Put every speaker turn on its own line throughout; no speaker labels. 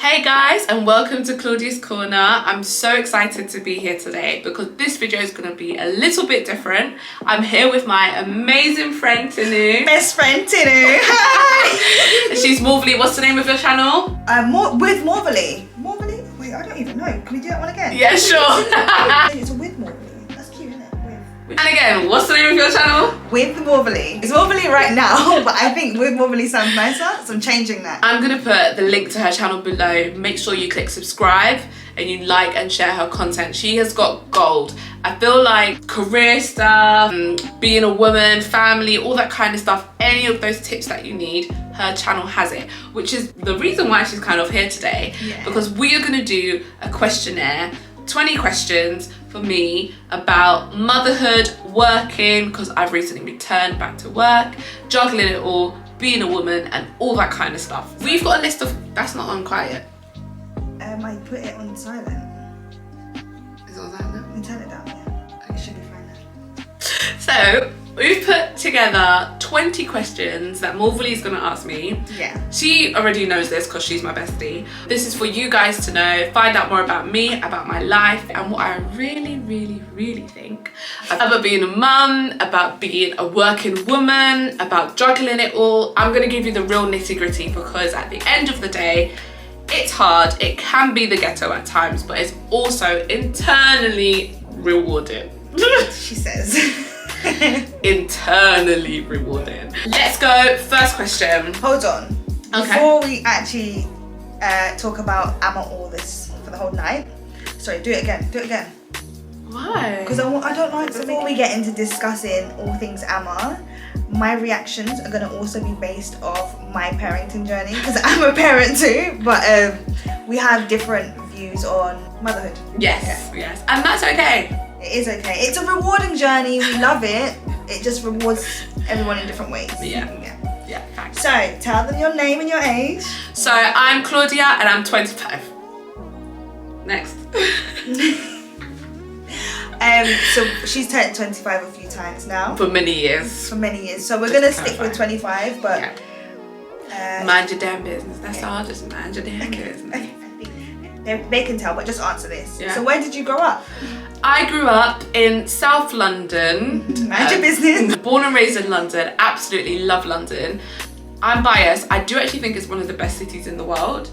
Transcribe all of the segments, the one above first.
Hey guys, and welcome to Claudia's Corner. I'm so excited to be here today because this video is going to be a little bit different. I'm here with my amazing friend Tinu.
Best friend Tinu. Hi.
She's Morvely. What's the name of your channel?
With Morvely. Morvely? Wait, I don't even know. Can we do that one again?
Yeah, sure.
It's with Morvely. That's cute, isn't it? With.
And again, what's the name of your channel?
With Morvely. It's Morvely right now, but I think with Morvely sounds nicer, so I'm changing that.
I'm going to put the link to her channel below. Make sure you click subscribe and you like and share her content. She has got gold. I feel like career stuff, being a woman, family, all that kind of stuff, any of those tips that you need, her channel has it, which is the reason why she's kind of here today.
Yeah.
Because we are going to do a questionnaire, 20 questions for me about motherhood, working, because I've recently returned back to work, juggling it all, being a woman, and all that kind of stuff. We've got a list of, that's not on quiet.
I put it on silent.
Is it on silent?
You can turn it down, yeah. It should be fine now.
So, we've put together 20 questions that Morvely is going to ask me.
Yeah.
She already knows this because she's my bestie. This is for you guys to know, find out more about me, about my life, and what I really think about being a mum, about being a working woman, about juggling it all. I'm going to give you the real nitty-gritty because at the end of the day, it's hard, it can be the ghetto at times, but it's also internally rewarding.
She says.
Internally rewarding. Let's go, first question.
Hold on.
Okay.
Before we actually talk about Amma all this for the whole night. Sorry, do it again.
Why?
Because I don't like, before we get into discussing all things Amma, my reactions are going to also be based off my parenting journey, because I'm a parent too, but we have different views on motherhood.
Yes, yes, and that's okay.
It is okay. It's a rewarding journey. We love it. It just rewards everyone in different ways.
Yeah. Thanks.
So, tell them your name and your age.
So I'm Claudia and I'm 25. Next.
So she's turned 25 a few times now.
For many years.
For many years. So we're going to stick with 25, but...
Yeah. Mind your damn business. That's all. Just mind your damn business.
Okay. They can tell, but just answer this.
Yeah.
So where did you grow up?
I grew up in South London.
Mind your business.
Born and raised in London. Absolutely love London. I'm biased. I do actually think it's one of the best cities in the world,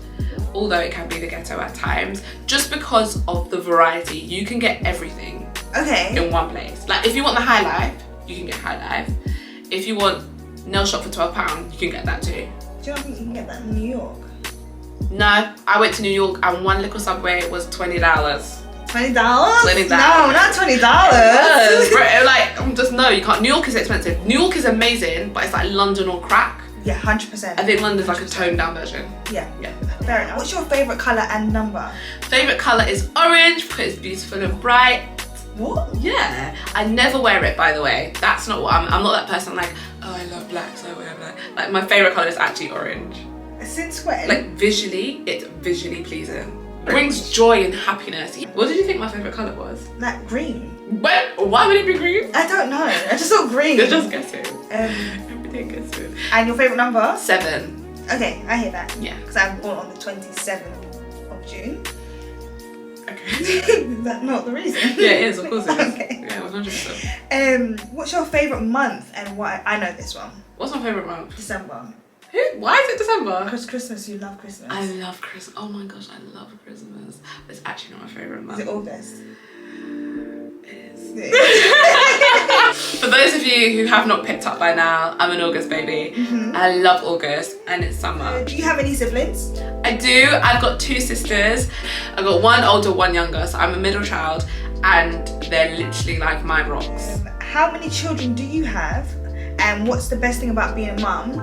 although it can be the ghetto at times, just because of the variety. You can get everything in one place. Like if you want the high life, you can get high life. If you want nail shop for £12, you can get that too.
Do you not think you can get that in New York?
No, I went to New York and one little Subway was $20.
$20? $20?
$20.
No, not $20.
No, you can't. New York is expensive. New York is amazing, but it's like London or crack.
Yeah, 100%.
I think London's like a toned down version.
Yeah. Fair enough. What's your favourite colour and number?
Favourite colour is orange because it's beautiful and bright.
What?
Yeah. I never wear it, by the way. That's not what I'm not that person like, oh, I love black, so I wear black. Like my favourite colour is actually orange.
Since when?
Like visually, it's visually pleasing. It brings joy and happiness. What did you think my favourite colour was?
Like green.
Why would it be green?
I don't know. I just saw green.
You're just guessing.
Everything
gets it.
And your favourite number?
7.
Okay, I hear that.
Yeah.
Because I'm born on the 27th of June.
Okay.
Is that not the reason?
Yeah, it is, of course it is.
Okay.
Yeah, 100%.
What's your favourite month and why? I know this one.
What's my favourite month?
December.
Why is it December?
Because Christmas, you love Christmas.
I love Christmas. Oh my gosh, I love Christmas. But it's actually not my favourite month.
Is it August?
It is. For those of you who have not picked up by now, I'm an August baby. I love August and it's summer.
Do you have any siblings?
I do. I've got 2 sisters. I've got one older, one younger, so I'm a middle child and they're literally like my rocks.
How many children do you have? And what's the best thing about being a mum?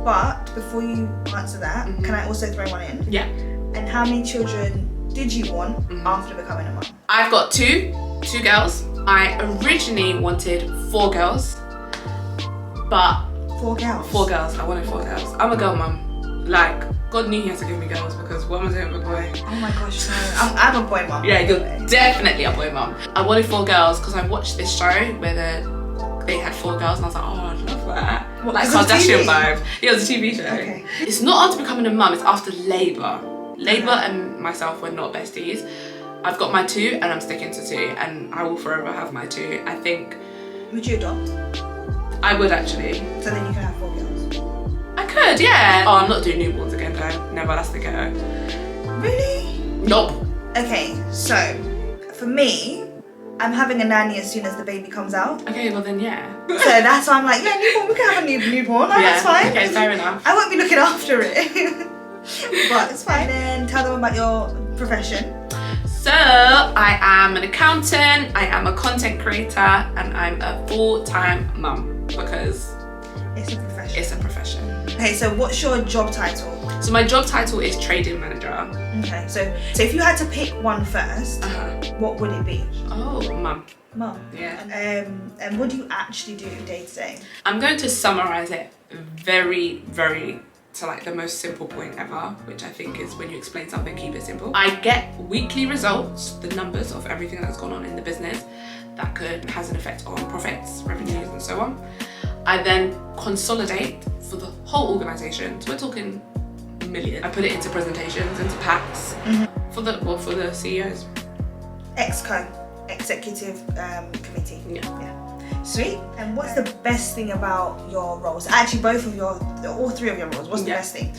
But before you answer that, can I also throw one in?
Yeah.
And how many children did you want after becoming a mum?
I've got two girls. I originally wanted 4 girls, but
4 girls?
4 girls. I wanted 4 girls. I'm a girl mum. Like, God knew he had to give me girls because what am I doing with a boy?
Oh my gosh, no. I'm a boy mum.
Yeah, you're definitely a boy mum. I wanted 4 girls because I watched this show where they had 4 girls and I was like, oh, I'd love that.
What,
like
Kardashian
vibe. Yeah, it was a TV show.
Okay.
It's not after becoming a mum, it's after labour. Labour and myself were not besties. I've got my 2 and I'm sticking to 2, and I will forever have my 2. I think.
Would you adopt?
I would actually.
So then you can have 4 girls.
I could, yeah. Oh, I'm not doing newborns again though. Never, that's the go.
Really?
Nope.
Okay, so for me, I'm having a nanny as soon as the baby comes out.
Okay, well then yeah.
So that's why I'm like, yeah, newborn, we can have a newborn. Oh,
Yeah,
that's fine.
okay, fair enough.
I won't be looking after it. But it's fine. Then tell them about your profession.
So, I am an accountant, I am a content creator, and I'm a full-time mum because
It's a profession.
it's a profession.
Okay, so what's your job title?
So my job title is trading manager.
Okay, so if you had to pick one first, what would it be?
Oh, mum.
Mum.
Yeah.
And what do you actually do day to day?
I'm going to summarize it very, very to like the most simple point ever, which I think is when you explain something, keep it simple. I get weekly results, the numbers of everything that's gone on in the business that has an effect on profits, revenues, and so on. I then consolidate for the whole organisation. So we're talking a million. I put it into presentations, into packs for the CEOs.
Exco, executive committee.
Yeah.
Sweet. And what's the best thing about your roles? Actually, all 3 of your roles. What's the best thing?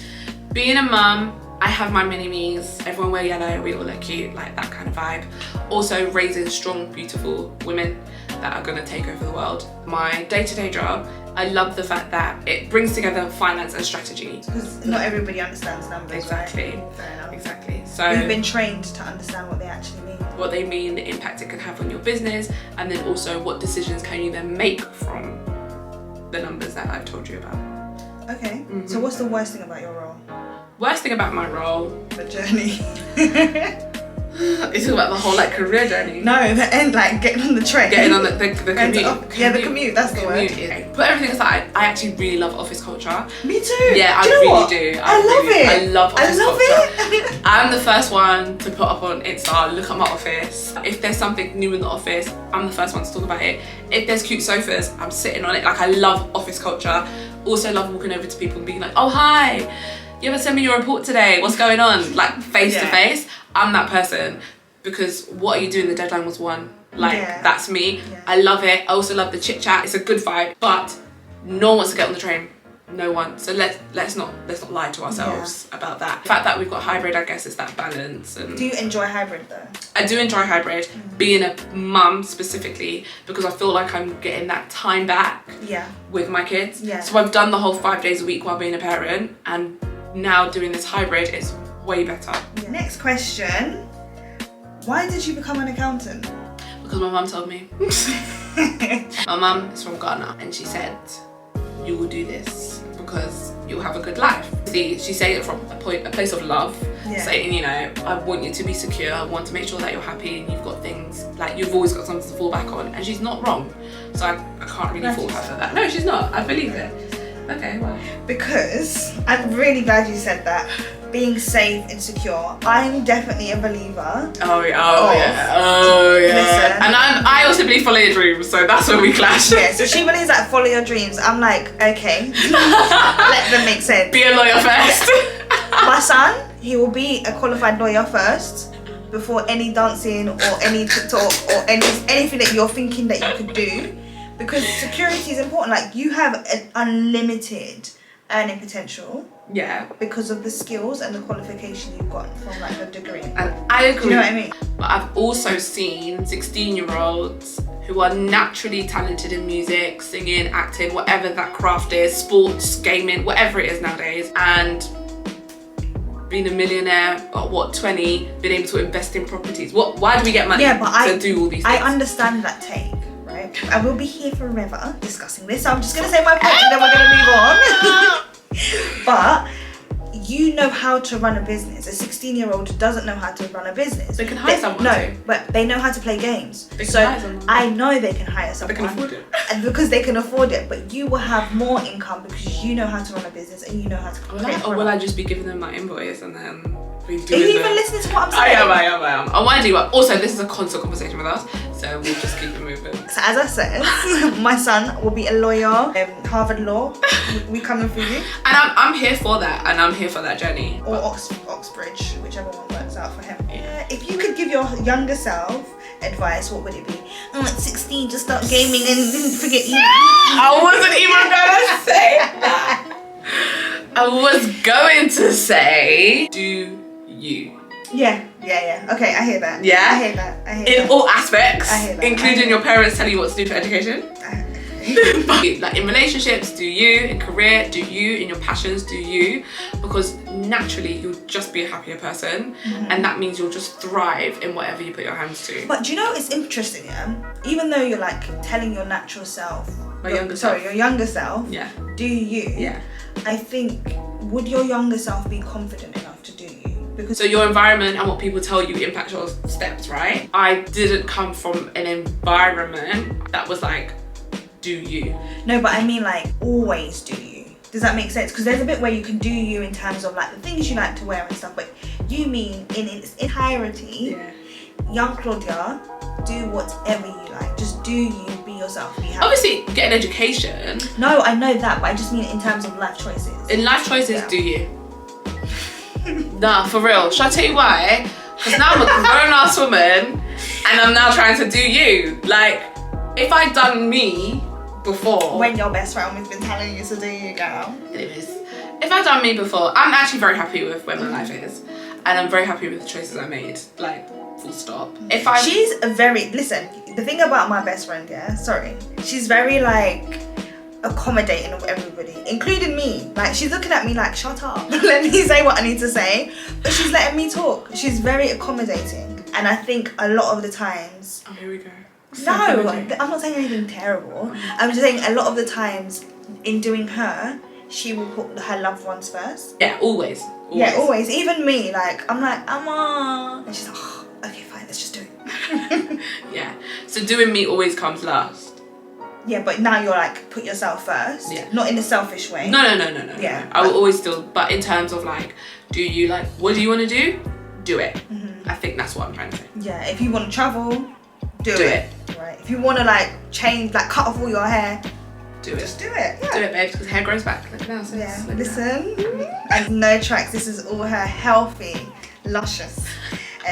Being a mum, I have my mini-me's. Everyone wear yellow, we all look cute, like that kind of vibe. Also raising strong, beautiful women that are gonna take over the world. My day-to-day job, I love the fact that it brings together finance and strategy.
Because not everybody understands numbers,
Exactly.
Right? Fair enough.
Exactly. So
you've been trained to understand what they actually mean.
What they mean, the impact it can have on your business, and then also what decisions can you then make from the numbers that I've told you about.
Okay. So what's the worst thing about your role?
Worst thing about my role?
The journey.
It's about the whole like career journey.
No, the end, like getting on the train.
Getting on the commute.
Yeah, the commute, that's the word.
Put everything aside, I actually really love office culture.
Me too.
Yeah,
do
I
you know
really
what?
do.
I love it.
I love office culture.
it.
I'm the first one to put up on Insta, look at my office. If there's something new in the office, I'm the first one to talk about it. If there's cute sofas, I'm sitting on it. Like, I love office culture. Also love walking over to people and being like, oh, hi. You ever send me your report today? What's going on? Like, face to face. I'm that person. Because what are you doing? The deadline was 1. Like, that's me. Yeah. I love it. I also love the chit chat. It's a good vibe. But no one wants to get on the train. No one. So let's not lie to ourselves about that. The fact that we've got hybrid, I guess, is that balance. And
do you enjoy hybrid though?
I do enjoy hybrid. Being a mum specifically, because I feel like I'm getting that time back with my kids. Yeah. So I've done the whole 5 days a week while being a parent, and now doing this hybrid is way better.
Yeah. Next question. Why did you become an accountant?
Because my mum told me. My mum is from Ghana, and she said, you will do this because you'll have a good life. See, she said it from a place of love, saying, you know, I want you to be secure, I want to make sure that you're happy and you've got things, like you've always got something to fall back on. And she's not wrong. So I can't really fault her for that. No, she's not. I believe it. Okay, well.
Because I'm really glad you said that. Being safe and secure. I'm definitely a believer.
Oh yeah.
Listen.
And I also believe follow your dreams, so that's where we clash.
Yeah, so she believes that follow your dreams. I'm like, okay, let them make sense.
Be a lawyer first.
My son, he will be a qualified lawyer first before any dancing or any TikTok or anything that you're thinking that you could do, because security is important. Like, you have an unlimited earning potential.
Yeah.
Because of the skills and the qualification you've got from like a degree.
And I agree.
Do you know what I mean?
But I've also seen 16-year-olds who are naturally talented in music, singing, acting, whatever that craft is, sports, gaming, whatever it is nowadays, and being a millionaire at 20, being able to invest in properties. Why do we get money to do all these things?
I understand that take, right? I will be here forever discussing this. So I'm just gonna say my point and then we're gonna move on. But you know how to run a business. A 16-year-old doesn't know how to run a business.
They can hire someone.
No, but they know how to play games.
They can hire someone.
I know they can hire someone.
They can afford it.
And because they can afford it, but you will have more income because you know how to run a business and you know how to
will I just be giving them my invoice and then be doing
Are you even listening to what I'm saying?
I am. I want to do. Also, this is a constant conversation with us. So we'll just keep it moving.
So as I said, my son will be a lawyer, Harvard Law. We coming for you.
And I'm here for that, and I'm here for that journey.
Or Oxbridge, whichever one works out for him. Yeah. If you could give your younger self advice, what would it be? Oh, at 16, just start gaming and forget you.
I wasn't even gonna say that. I was going to say, do you?
Yeah. Okay, I hear that.
Yeah?
I hear that.
In all aspects,
I hear that.
including your parents telling you what to do for education. Like in relationships, do you? In career, do you? In your passions, do you? Because naturally, you'll just be a happier person, and that means you'll just thrive in whatever you put your hands to.
But do you know it's interesting, yeah? Even though you're like telling your natural self, your younger self,
yeah,
do you?
Yeah.
I think, would your younger self be confident enough to do you? Because
so your environment and what people tell you impacts your steps, right? I didn't come from an environment that was like, do you?
No, but I mean like always do you. Does that make sense? Because there's a bit where you can do you in terms of like the things you like to wear and stuff, but you mean in its entirety, young Claudia, do whatever you like. Just do you, be yourself, be happy.
Obviously, get an education.
No, I know that, but I just mean in terms of life choices.
In life choices, do you? Nah, for real. Shall I tell you why? Because now I'm a grown-ass woman and I'm now trying to do you. Like, if I'd done me before...
When your best friend has been telling you to do you, girl.
Anyways, if I'd done me before, I'm actually very happy with where my life is. And I'm very happy with the choices I made. Like, full stop. If I...
She's a very... Listen, the thing about my best friend, yeah? Sorry. She's very, like... accommodating of everybody, including me. Like, she's looking at me like, shut up, let me say what I need to say, but she's letting me talk. She's very accommodating, and I think a lot of the times,
oh, here we go.
no, I'm not saying anything terrible. I'm just saying a lot of the times in doing her, she will put her loved ones first.
Yeah, always.
Yeah, always. Even me, like, I'm like, Amma, and she's like, oh, okay, fine, let's just do it.
Yeah, so doing me always comes last.
Yeah, but now you're like, put yourself first. Yeah. Not in a selfish way.
No.
Yeah.
I will always still, but in terms of like, do you like, what do you want to do? Do it. I think that's what I'm trying to say.
Yeah, if you want to travel, do it. Right. If you want to like change, like cut off all your hair,
do it.
Just do it. Yeah.
Do it, babes, because hair grows back. Look at that. So
yeah, listen. And no tracks, this is all her healthy, luscious.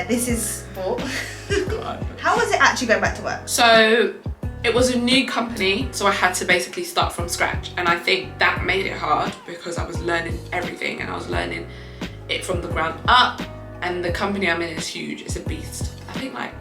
This is for...
God.
How was it actually going back to work?
So, it was a new company, so I had to basically start from scratch. And I think that made it hard because I was learning everything and I was learning it from the ground up. And the company I'm in is huge, it's a beast. I think like,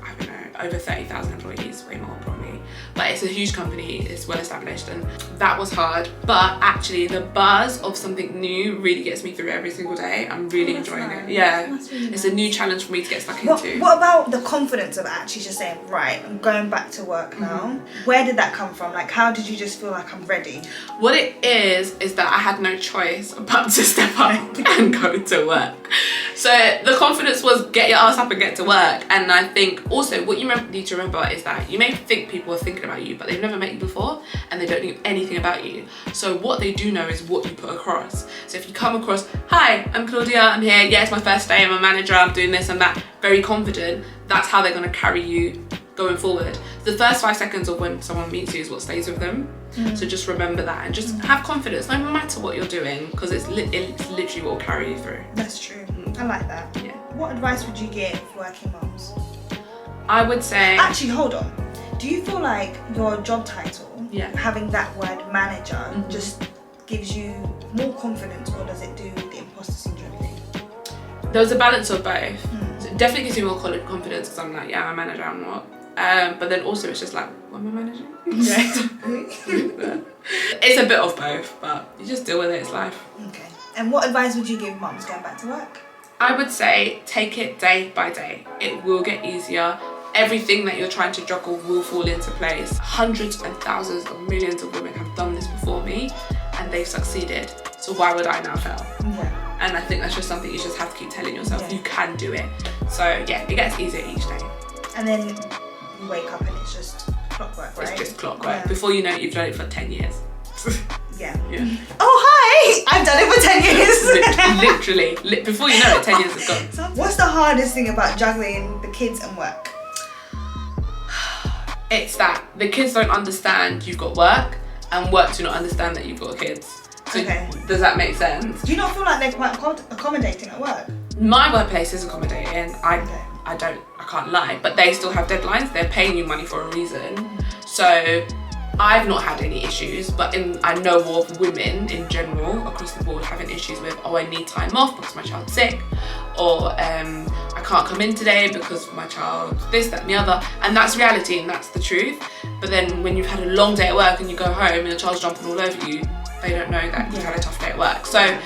I don't know, over 30,000 employees, way more probably. But it's a huge company, it's well established, and that was hard. But actually the buzz of something new really gets me through every single day. I'm really enjoying it. Yeah, really it's a new challenge for me to get stuck into.
What about the confidence of actually just saying, right, I'm going back to work now? Where did that come from? Like, how did you just feel like I'm ready?
What it is that I had no choice but to step up and go to work. So the confidence was get your ass up and get to work. And I think also what you need to remember is that you may think people are thinking about you, but they've never met you before and they don't know anything about you. So what they do know is what you put across. So if you come across, hi, I'm Claudia, I'm here, yeah, it's my first day, I'm a manager, I'm doing this and that, very confident, that's how they're gonna carry you going forward. The first 5 seconds of when someone meets you is what stays with them. So just remember that and just have confidence no matter what you're doing, because it's literally what will carry you through.
That's true. I like that.
Yeah.
What advice would you give working mums?
I would say...
Actually, hold on. Do you feel like your job title, having that word manager, just gives you more confidence, or does it do the imposter syndrome thing?
There's a balance of both. So it definitely gives you more confidence because I'm like, yeah, I'm a manager, I'm not. But then also it's just like, what am I managing? It's a bit of both, but you just deal with it, it's life.
Okay. And what advice would you give mums going back to work?
I would say take it day by day. It will get easier. Everything that you're trying to juggle will fall into place. Hundreds and thousands of millions of women have done this before me and they've succeeded. So why would I now fail?
Yeah.
And I think that's just something you just have to keep telling yourself, you can do it. So yeah, it gets easier each day.
And then you wake up and it's just clockwork, right?
It's just clockwork. Before you know it, you've done it for 10 years.
Yeah.
Oh,
hi! I've done it for 10 years.
Literally. Before you know it, 10 years is gone.
What's the hardest thing about juggling the kids and work?
It's that the kids don't understand you've got work, and work do not understand that you've got kids. So does that make sense?
Do you not feel like they're quite accommodating at work?
My workplace is accommodating. I can't lie, but they still have deadlines. They're paying you money for a reason. So I've not had any issues, but I know of women in general across the board having issues with, oh, I need time off because my child's sick, or I can't come in today because my child this, that and the other. And that's reality and that's the truth. But then when you've had a long day at work and you go home and your child's jumping all over you, they don't know that you've had a tough day at work. So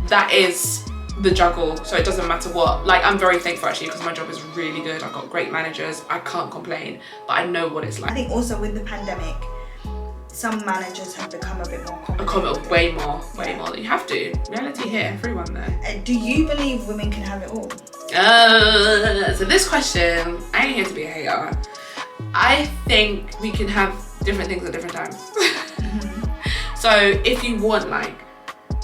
that is the juggle. So it doesn't matter what. Like, I'm very thankful actually because my job is really good. I've got great managers. I can't complain, but I know what it's like.
I think also with the pandemic, some managers have become a bit more accommodating.
Way more than you have to. Reality here, everyone there.
Do you believe women can have it all?
So this question, I ain't here to be a hater. I think we can have different things at different times. So if you want like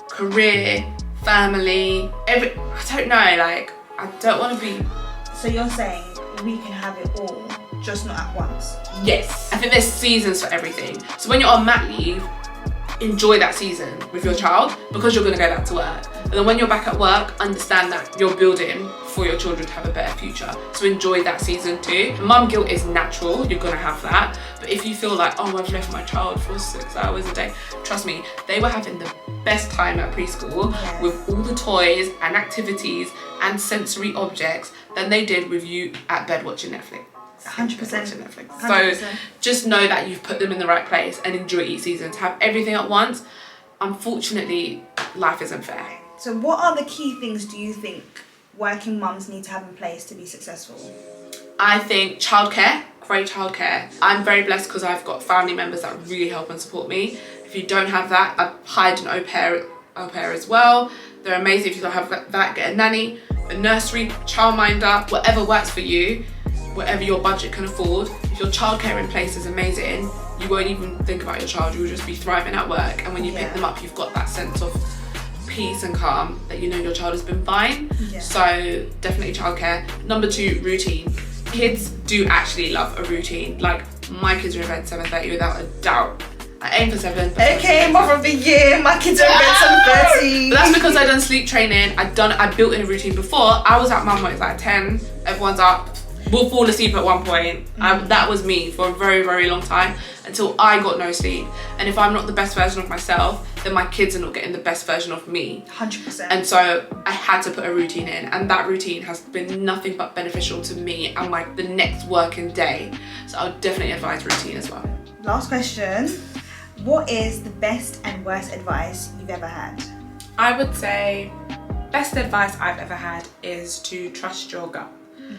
career, family, I don't know, like I don't want to be.
So you're saying we can have it all, just not at once?
Yes. I think there's seasons for everything. So when you're on mat leave, enjoy that season with your child because you're going to go back to work. And then when you're back at work, understand that you're building for your children to have a better future. So enjoy that season too. Mum guilt is natural, you're going to have that. But if you feel like, oh, I've left my child for 6 hours a day, trust me, they were having the best time at preschool with all the toys and activities and sensory objects than they did with you at bed watching Netflix.
100%.
So just know that you've put them in the right place and enjoy each season. To have everything at once, unfortunately, life isn't fair.
So what are the key things do you think working mums need to have in place to be successful?
I think childcare, great childcare. I'm very blessed because I've got family members that really help and support me. If you don't have that, I've hired an au pair as well. They're amazing. If you don't have that, get a nanny, a nursery, childminder, whatever works for you, whatever your budget can afford. If your childcare in place is amazing, you won't even think about your child. You will just be thriving at work. And when you pick them up, you've got that sense of peace and calm that you know your child has been fine. So definitely childcare. Number 2, routine. Kids do actually love a routine. Like my kids are in bed 7:30 without a doubt. I aim for 7.
Okay, mother of the year, my kids are in bed 7:30.
But that's because I done sleep training. I built in a routine before. I was at mum when it's like 10. Everyone's up. We'll fall asleep at one point. That was me for a very, very long time until I got no sleep. And if I'm not the best version of myself, then my kids are not getting the best version of me.
100%.
And so I had to put a routine in, and that routine has been nothing but beneficial to me and like the next working day. So I would definitely advise routine as well.
Last question. What is the best and worst advice you've ever had?
I would say best advice I've ever had is to trust your gut.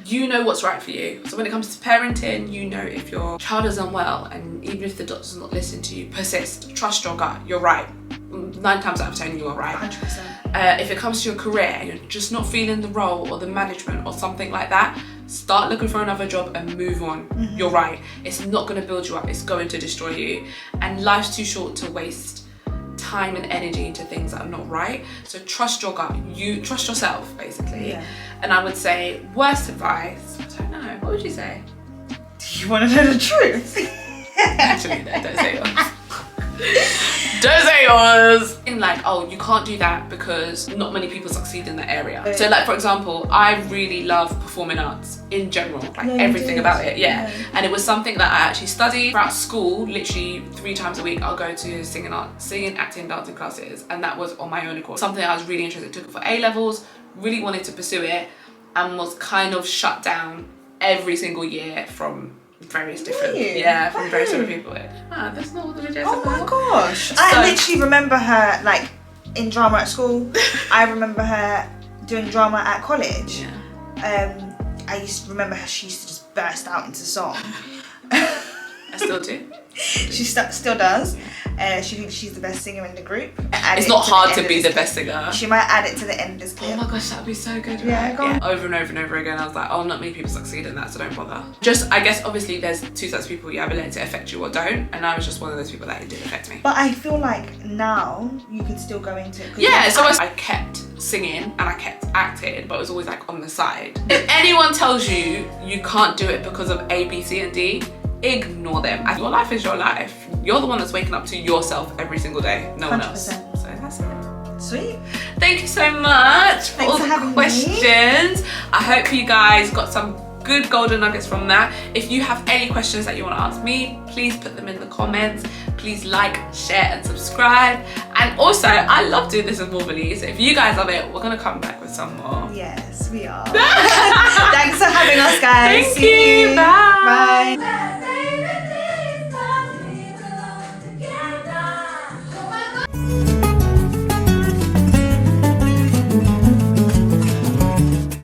You know what's right for you. So when it comes to parenting, you know if your child is unwell, and even if the doctor's not listening to you, persist, trust your gut, you're right. 9 times out of 10 you are right.
100%.
If it comes to your career and you're just not feeling the role or the management or something like that, start looking for another job and move on. You're right. It's not going to build you up, it's going to destroy you. And life's too short to waste time and energy into things that are not right. So trust your gut. You trust yourself, basically. And I would say worst advice, I don't know, what would you say?
Do you want to know the truth?
Actually, no, don't say yours. Don't say yours. In like, oh, you can't do that because not many people succeed in that area. So like, for example, I really love performing arts in general, like everything about it, and it was something that I actually studied throughout school. Literally 3 times a week I'll go to singing, acting, dancing classes, and that was on my own accord. Something I was really interested in, took it for A-levels, really wanted to pursue it, and was kind of shut down every single year from various different from various different people. That's not what the video's about.
Oh my gosh. I literally remember her like in drama at school. I remember her doing drama at college. I used to remember she used to just burst out into song.
I still do.
She still does. She thinks she's the best singer in the group.
It's not hard to be the best singer.
She might add it to the end of this clip.
Oh my gosh, that would be so good.
Yeah, go on.
Over and over and over again, I was like, oh, not many people succeed in that, so don't bother. Just, I guess, obviously, there's 2 sets of people. You either let it affect you or don't. And I was just one of those people that it did affect me.
But I feel like now you can still go into it.
Yeah, so I kept singing and I kept acting, but it was always like on the side. If anyone tells you you can't do it because of A, B, C, and D, ignore them. Your life is your life. You're the one that's waking up to yourself every single day, no one else.
100%.
So that's it.
Sweet.
Thank you so much for all the questions. I hope you guys got some good golden nuggets from that. If you have any questions that you want to ask me, please put them in the comments. Please like, share and subscribe. And also, I love doing this with more videos. So if you guys love it, we're going to come back with some more.
Yes, we are. Thanks for having us, guys.
Thank you. Bye.
Bye.